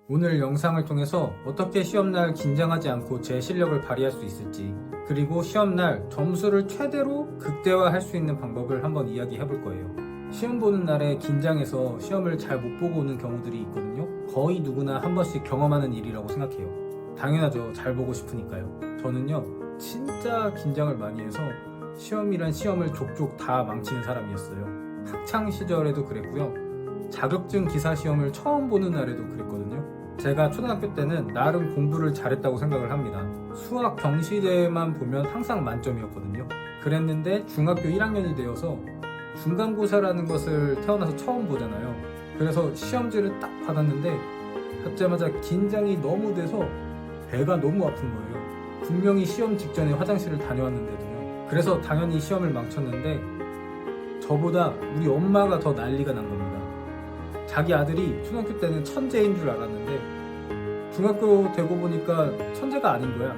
오늘 영상을 통해서 어떻게 시험날 긴장하지 않고 제 실력을 발휘할 수 있을지, 그리고 시험날 점수를 최대로 극대화할 수 있는 방법을 한번 이야기해 볼 거예요. 시험 보는 날에 긴장해서 시험을 잘 못 보고 오는 경우들이 있거든요. 거의 누구나 한 번씩 경험하는 일이라고 생각해요. 당연하죠. 잘 보고 싶으니까요. 저는요, 진짜 긴장을 많이 해서 시험이란 시험을 족족 다 망치는 사람이었어요. 학창 시절에도 그랬고요. 자격증 기사 시험을 처음 보는 날에도 그랬거든요. 제가 초등학교 때는 나름 공부를 잘했다고 생각을 합니다. 수학 경시대회만 보면 항상 만점이었거든요. 그랬는데 중학교 1학년이 되어서 중간고사라는 것을 태어나서 처음 보잖아요. 그래서 시험지를 딱 받았는데 받자마자 긴장이 너무 돼서 배가 너무 아픈 거예요. 분명히 시험 직전에 화장실을 다녀왔는데도요. 그래서 당연히 시험을 망쳤는데 저보다 우리 엄마가 더 난리가 난 겁니다. 자기 아들이 초등학교 때는 천재인 줄 알았는데 중학교 되고 보니까 천재가 아닌 거야.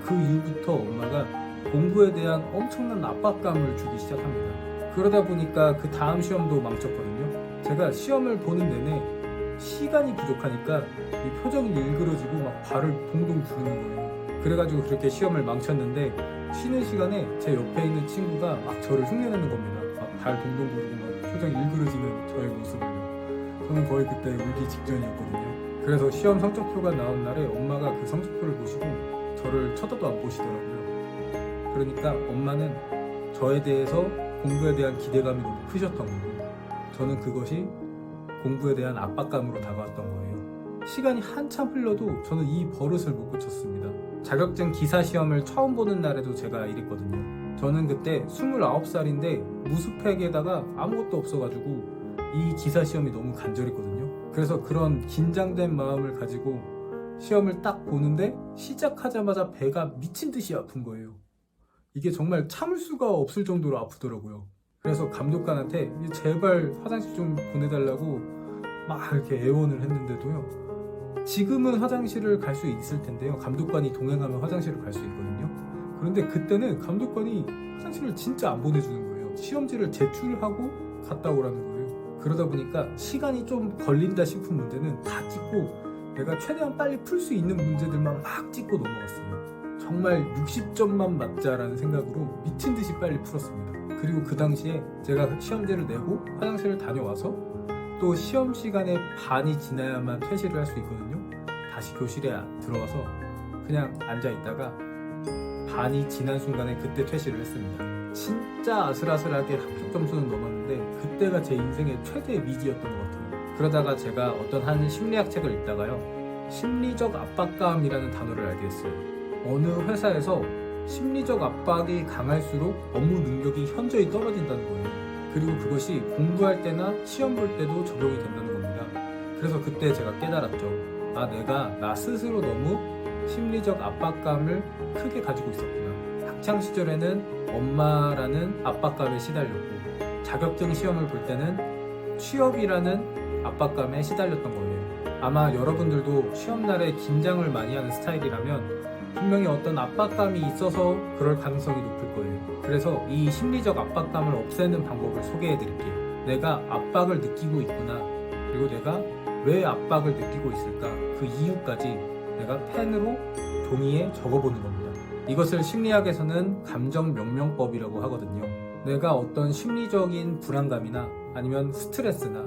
그 이후부터 엄마가 공부에 대한 엄청난 압박감을 주기 시작합니다. 그러다 보니까 그 다음 시험도 망쳤거든요. 제가 시험을 보는 내내 시간이 부족하니까 이 표정이 일그러지고 막 발을 동동 구르는 거예요. 그래가지고 그렇게 시험을 망쳤는데 쉬는 시간에 제 옆에 있는 친구가 막 저를 흉내내는 겁니다. 막 발 동동 구르고 막 표정이 일그러지는 저의 모습을요. 저는 거의 그때 울기 직전이었거든요. 그래서 시험 성적표가 나온 날에 엄마가 그 성적표를 보시고 저를 쳐다도 안 보시더라고요. 그러니까 엄마는 저에 대해서 공부에 대한 기대감이 너무 크셨던 거예요. 저는 그것이 공부에 대한 압박감으로 다가왔던 거예요. 시간이 한참 흘러도 저는 이 버릇을 못 고쳤습니다. 자격증 기사 시험을 처음 보는 날에도 제가 이랬거든요. 저는 그때 29살인데 무스펙에다가 아무것도 없어가지고 이 기사 시험이 너무 간절했거든요. 그래서 그런 긴장된 마음을 가지고 시험을 딱 보는데 시작하자마자 배가 미친 듯이 아픈 거예요. 이게 정말 참을 수가 없을 정도로 아프더라고요. 그래서 감독관한테 제발 화장실 좀 보내달라고 막 이렇게 애원을 했는데도요. 지금은 화장실을 갈 수 있을 텐데요. 감독관이 동행하면 화장실을 갈 수 있거든요. 그런데 그때는 감독관이 화장실을 진짜 안 보내주는 거예요. 시험지를 제출하고 갔다 오라는 거예요. 그러다 보니까 시간이 좀 걸린다 싶은 문제는 다 찍고 내가 최대한 빨리 풀 수 있는 문제들만 막 찍고 넘어갔어요. 정말 60점만 맞자라는 생각으로 미친 듯이 빨리 풀었습니다. 그리고 그 당시에 제가 시험지를 내고 화장실을 다녀와서 또 시험 시간에 반이 지나야만 퇴실을 할 수 있거든요. 다시 교실에 들어와서 그냥 앉아있다가 반이 지난 순간에 그때 퇴실을 했습니다. 진짜 아슬아슬하게 합격 점수는 넘었는데 그때가 제 인생의 최대 위기였던 것 같아요. 그러다가 제가 어떤 한 심리학 책을 읽다가요, 심리적 압박감이라는 단어를 알게 됐어요. 어느 회사에서 심리적 압박이 강할수록 업무 능력이 현저히 떨어진다는 거예요. 그리고 그것이 공부할 때나 시험 볼 때도 적용이 된다는 겁니다. 그래서 그때 제가 깨달았죠. 내가 나 스스로 너무 심리적 압박감을 크게 가지고 있었구나. 학창 시절에는 엄마라는 압박감에 시달렸고 자격증 시험을 볼 때는 취업이라는 압박감에 시달렸던 거예요. 아마 여러분들도 시험날에 긴장을 많이 하는 스타일이라면 분명히 어떤 압박감이 있어서 그럴 가능성이 높을 거예요. 그래서 이 심리적 압박감을 없애는 방법을 소개해 드릴게요. 내가 압박을 느끼고 있구나. 그리고 내가 왜 압박을 느끼고 있을까? 그 이유까지 내가 펜으로 종이에 적어보는 겁니다. 이것을 심리학에서는 감정명명법이라고 하거든요. 내가 어떤 심리적인 불안감이나 아니면 스트레스나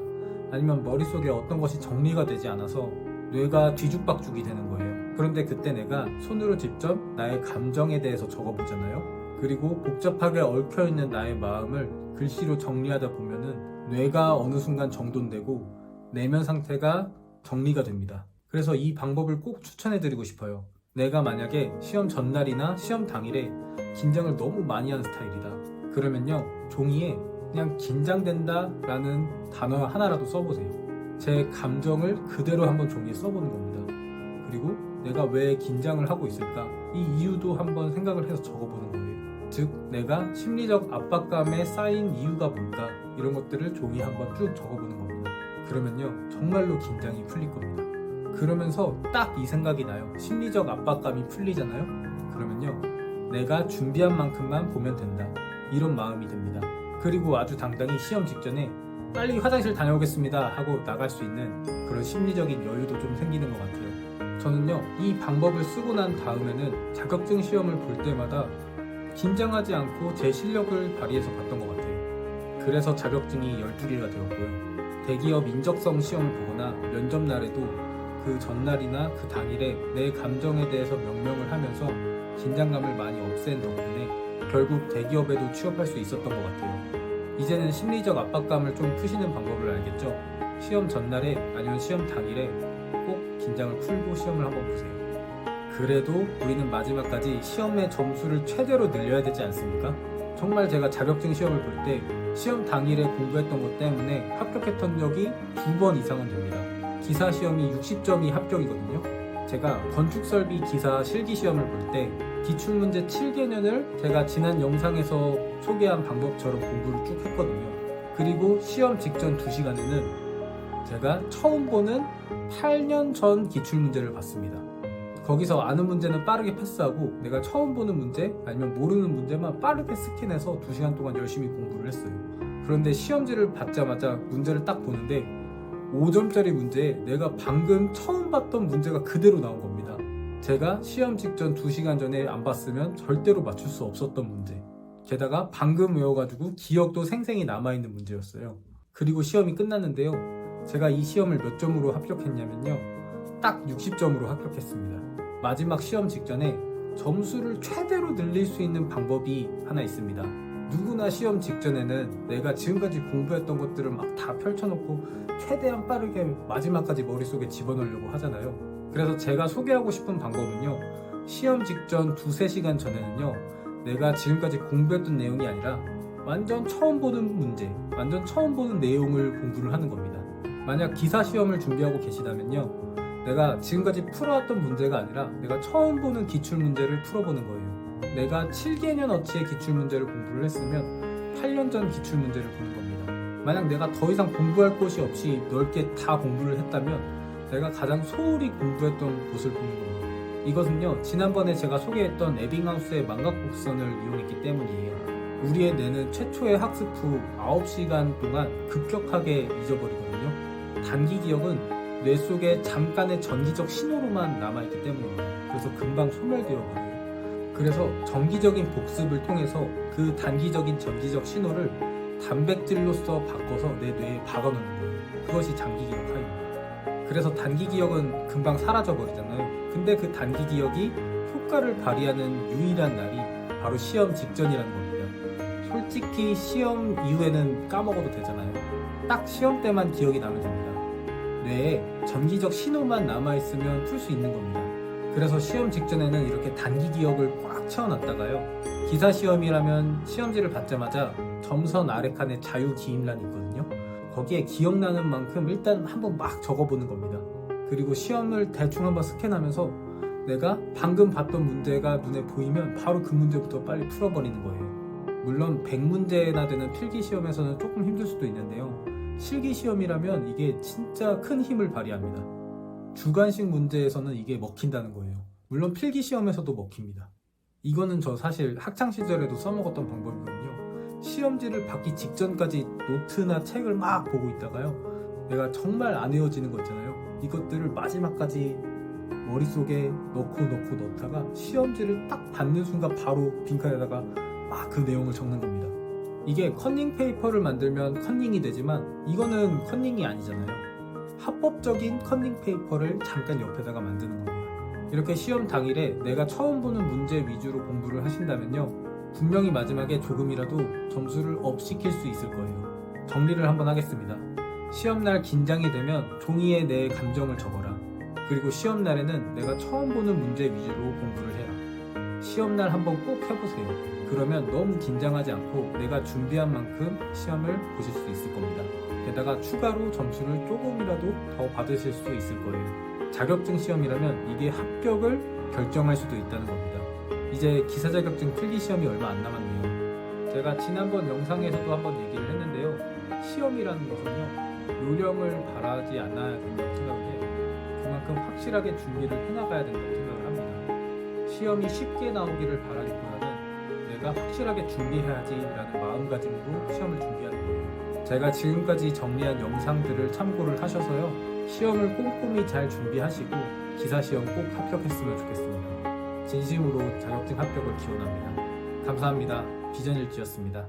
아니면 머릿속에 어떤 것이 정리가 되지 않아서 뇌가 뒤죽박죽이 되는 거예요. 그런데 그때 내가 손으로 직접 나의 감정에 대해서 적어보잖아요. 그리고 복잡하게 얽혀있는 나의 마음을 글씨로 정리하다 보면은 뇌가 어느 순간 정돈되고 내면 상태가 정리가 됩니다. 그래서 이 방법을 꼭 추천해드리고 싶어요. 내가 만약에 시험 전날이나 시험 당일에 긴장을 너무 많이 하는 스타일이다. 그러면요, 종이에 그냥 긴장된다 라는 단어 하나라도 써보세요. 제 감정을 그대로 한번 종이에 써보는 겁니다. 그리고 내가 왜 긴장을 하고 있을까? 이 이유도 한번 생각을 해서 적어보는 거예요. 즉, 내가 심리적 압박감에 쌓인 이유가 뭘까? 이런 것들을 종이에 한번 쭉 적어보는 겁니다. 그러면요, 정말로 긴장이 풀릴 겁니다. 그러면서 딱 이 생각이 나요. 심리적 압박감이 풀리잖아요? 그러면요, 내가 준비한 만큼만 보면 된다. 이런 마음이 듭니다. 그리고 아주 당당히 시험 직전에 빨리 화장실 다녀오겠습니다 하고 나갈 수 있는 그런 심리적인 여유도 좀 생기는 것 같아요. 저는요, 이 방법을 쓰고 난 다음에는 자격증 시험을 볼 때마다 긴장하지 않고 제 실력을 발휘해서 봤던 것 같아요. 그래서 자격증이 12개가 되었고요. 대기업 인적성 시험을 보거나 면접 날에도 그 전날이나 그 당일에 내 감정에 대해서 명명을 하면서 긴장감을 많이 없앤 덕분에 결국 대기업에도 취업할 수 있었던 것 같아요. 이제는 심리적 압박감을 좀 푸시는 방법을 알겠죠? 시험 전날에 아니면 시험 당일에 꼭 긴장을 풀고 시험을 한번 보세요. 그래도 우리는 마지막까지 시험의 점수를 최대로 늘려야 되지 않습니까? 정말 제가 자격증 시험을 볼 때 시험 당일에 공부했던 것 때문에 합격했던 적이 2번 이상은 됩니다. 기사 시험이 60점이 합격이거든요. 제가 건축설비 기사 실기 시험을 볼 때 기출문제 7개년을 제가 지난 영상에서 소개한 방법처럼 공부를 쭉 했거든요. 그리고 시험 직전 2시간에는 제가 처음 보는 8년 전 기출문제를 봤습니다. 거기서 아는 문제는 빠르게 패스하고 내가 처음 보는 문제 아니면 모르는 문제만 빠르게 스캔해서 2시간 동안 열심히 공부를 했어요. 그런데 시험지를 받자마자 문제를 딱 보는데 5점짜리 문제에 내가 방금 처음 봤던 문제가 그대로 나온 겁니다. 제가 시험 직전 2시간 전에 안 봤으면 절대로 맞출 수 없었던 문제. 게다가 방금 외워가지고 기억도 생생히 남아있는 문제였어요. 그리고 시험이 끝났는데요. 제가 이 시험을 몇 점으로 합격했냐면요. 딱 60점으로 합격했습니다. 마지막 시험 직전에 점수를 최대로 늘릴 수 있는 방법이 하나 있습니다. 누구나 시험 직전에는 내가 지금까지 공부했던 것들을 막 다 펼쳐놓고 최대한 빠르게 마지막까지 머릿속에 집어넣으려고 하잖아요. 그래서 제가 소개하고 싶은 방법은요. 시험 직전 2-3시간 전에는요. 내가 지금까지 공부했던 내용이 아니라 완전 처음 보는 문제, 완전 처음 보는 내용을 공부를 하는 겁니다. 만약 기사 시험을 준비하고 계시다면요. 내가 지금까지 풀어왔던 문제가 아니라 내가 처음 보는 기출문제를 풀어보는 거예요. 내가 7개년어치의 기출문제를 공부를 했으면 8년 전 기출문제를 보는 겁니다. 만약 내가 더 이상 공부할 곳이 없이 넓게 다 공부를 했다면 내가 가장 소홀히 공부했던 곳을 보는 겁니다. 이것은요, 지난번에 제가 소개했던 에빙하우스의 망각곡선을 이용했기 때문이에요. 우리의 뇌는 최초의 학습 후 9시간 동안 급격하게 잊어버리거든요. 단기 기억은 뇌 속에 잠깐의 전기적 신호로만 남아있기 때문입니다. 그래서 금방 소멸되어버려요. 그래서 정기적인 복습을 통해서 그 단기적인 전기적 신호를 단백질로서 바꿔서 내 뇌에 박아놓는 거예요. 그것이 장기 기억하입니다. 그래서 단기 기억은 금방 사라져버리잖아요. 근데 그 단기 기억이 효과를 발휘하는 유일한 날이 바로 시험 직전이라는 겁니다. 솔직히 시험 이후에는 까먹어도 되잖아요. 딱 시험 때만 기억이 나면 됩니다. 뇌에 전기적 신호만 남아있으면 풀 수 있는 겁니다. 그래서 시험 직전에는 이렇게 단기 기억을 꽉 채워놨다가요. 기사 시험이라면 시험지를 받자마자 점선 아래 칸에 자유 기입란이 있거든요. 거기에 기억나는 만큼 일단 한번 막 적어보는 겁니다. 그리고 시험을 대충 한번 스캔하면서 내가 방금 봤던 문제가 눈에 보이면 바로 그 문제부터 빨리 풀어버리는 거예요. 물론 100문제나 되는 필기 시험에서는 조금 힘들 수도 있는데요. 실기 시험이라면 이게 진짜 큰 힘을 발휘합니다. 주관식 문제에서는 이게 먹힌다는 거예요. 물론 필기 시험에서도 먹힙니다. 이거는 저 사실 학창시절에도 써먹었던 방법이거든요. 시험지를 받기 직전까지 노트나 책을 막 보고 있다가요. 내가 정말 안 외워지는 거 있잖아요. 이것들을 마지막까지 머릿속에 넣다가 시험지를 딱 받는 순간 바로 빈칸에다가 막 그 내용을 적는 겁니다. 이게 컨닝 페이퍼를 만들면 컨닝이 되지만 이거는 컨닝이 아니잖아요. 합법적인 컨닝 페이퍼를 잠깐 옆에다가 만드는 겁니다. 이렇게 시험 당일에 내가 처음 보는 문제 위주로 공부를 하신다면요. 분명히 마지막에 조금이라도 점수를 업 시킬 수 있을 거예요. 정리를 한번 하겠습니다. 시험날 긴장이 되면 종이에 내 감정을 적어라. 그리고 시험날에는 내가 처음 보는 문제 위주로 공부를 해라. 시험날 한번 꼭 해보세요. 그러면 너무 긴장하지 않고 내가 준비한 만큼 시험을 보실 수 있을 겁니다. 게다가 추가로 점수를 조금이라도 더 받으실 수 있을 거예요. 자격증 시험이라면 이게 합격을 결정할 수도 있다는 겁니다. 이제 기사 자격증 필기 시험이 얼마 안 남았네요. 제가 지난번 영상에서도 한번 얘기를 했는데요. 시험이라는 것은요, 요령을 바라지 않아야 된다고 생각해요. 그만큼 확실하게 준비를 해나가야 된다고 생각을 합니다. 시험이 쉽게 나오기를 바라기보다는 내가 확실하게 준비해야지라는 마음가짐으로 시험을 준비하는 거예요. 제가 지금까지 정리한 영상들을 참고를 하셔서요. 시험을 꼼꼼히 잘 준비하시고 기사시험 꼭 합격했으면 좋겠습니다. 진심으로 자격증 합격을 기원합니다. 감사합니다. 비전일지였습니다.